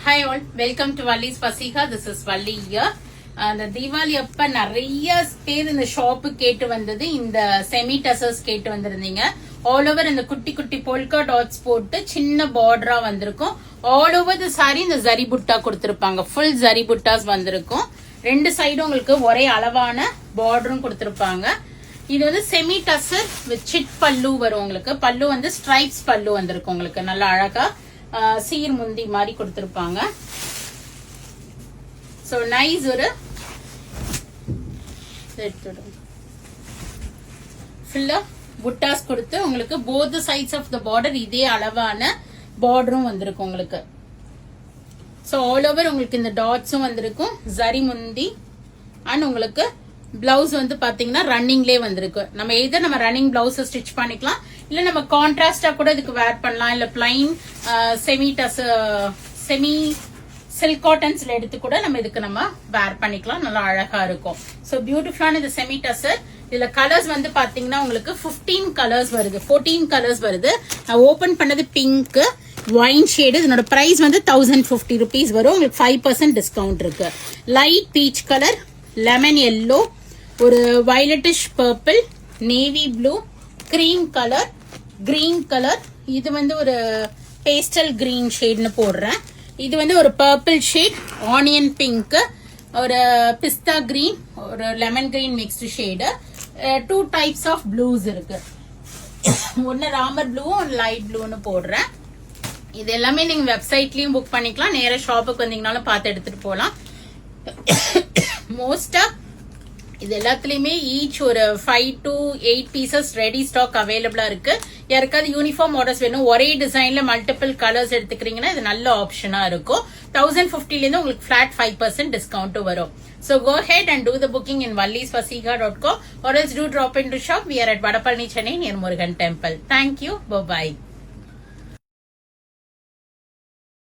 Hi all, welcome to Valli's Pasika. This is Valli here. அந்த தீபாவளி அப்ப நிறைய பேர் இந்த ஷாப்பு கேட்டு வந்தது இந்த செமி டசர்ஸ் கேட்டு வந்திருந்தீங்க. ஆல் ஓவர் இந்த குட்டி குட்டி போல்கா டாட்ஸ் போட்டு சின்ன பார்டரா வந்திருக்கும். ஆல் ஓவர் தி சாரி இந்த ஜரி புட்டா கொடுத்திருப்பாங்க. ஃபுல் ஜரி புட்டாஸ் வந்திருக்கும். ரெண்டு சைடும் உங்களுக்கு ஒரே அளவான பார்டரும் கொடுத்திருப்பாங்க. இது வந்து செமி டசர் வித் சிட் பல்லு வரும் உங்களுக்கு. பல்லு வந்து ஸ்ட்ரைப்ஸ் பல்லு வந்திருக்கும் உங்களுக்கு. நல்லா அழகா சீர் முந்தி மாதிரி கொடுத்திருப்பாங்க. சோ நைஸ் ஒரு ஃபுல்லா புட்டாஸ் கொடுத்து உங்களுக்கு both sides of the border இதே அளவான பார்டரும் வந்திருக்கும் உங்களுக்கு. சோ ஆல் ஓவர் உங்களுக்கு இந்த டாட்ஸும் வந்திருக்கும். ஜரி முந்தி அண்ட் உங்களுக்கு பிளவுஸ் வந்து பாத்தீங்கன்னா ரன்னிங்லேயே வந்திருக்கு. நம்ம எதோ நம்ம ரன்னிங் பிளவுஸ் ஸ்டிச் பண்ணிக்கலாம், இல்ல நம்ம கான்ட்ராஸ்டா கூட இதுக்கு வேர் பண்ணலாம், இல்ல பிளைன் செமி சில்க் காட்டன்ஸ்ல எடுத்து கூட நம்ம இதுக்கு நம்ம வேர் பண்ணிக்கலாம். நல்லா அழகா இருக்கும். சோ பியூட்டிஃபுல்லான இந்த செமி டசர். இதுல கலர்ஸ் வந்து பாத்தீங்கன்னா உங்களுக்கு 15 கலர்ஸ் வருது, 14 கலர்ஸ் வருது. நான் ஓபன் பண்ணது பிங்க் ஒயின் ஷேடு. இதனோட பிரைஸ் வந்து 1050 rupees வரும். உங்களுக்கு 5% டிஸ்கவுண்ட் இருக்கு. Light peach colour, lemon yellow, ஒரு violetish purple, navy blue, cream colour, green colour. இது வந்து ஒரு பேஸ்டல் கிரீன் ஷேட்னு போடுறேன். இது வந்து ஒரு பர்பிள் ஷேட், ஆனியன் பிங்க், ஒரு பிஸ்தா கிரீன், ஒரு lemon green mixed shade. 2 types of blues இருக்கு. ஒன்னு ராமர் ப்ளூ, ஒன்னு லைட் ப்ளூன்னு போடுறேன். இது எல்லாமே நீங்க வெப்சைட்லயும் புக் பண்ணிக்கலாம், நேர ஷாப்புக்கு வந்தீங்கனாலும் பார்த்து எடுத்துட்டு போகலாம். மோஸ்டா இது எல்லாத்துலயுமே ஈச் ஒரு 5 to 8 பீசஸ் ரெடி ஸ்டாக் அவைலபிளா இருக்கு. யாருக்காவது யூனிஃபார்ம் ஆர்டர்ஸ் வேணும், ஒரே டிசைன்ல மல்டிபிள் கலர்ஸ் எடுத்துக்கிறீங்கன்னா இது நல்ல ஆப்ஷனா இருக்கும். 1050 இருந்து உங்களுக்கு flat 5% டிஸ்கவுண்ட் வரும். So go ahead and do the booking in vallispasika.com or else do drop into shop. We are at Vadapalani, Chennai near Murugan Temple. Thank you. Bye bye.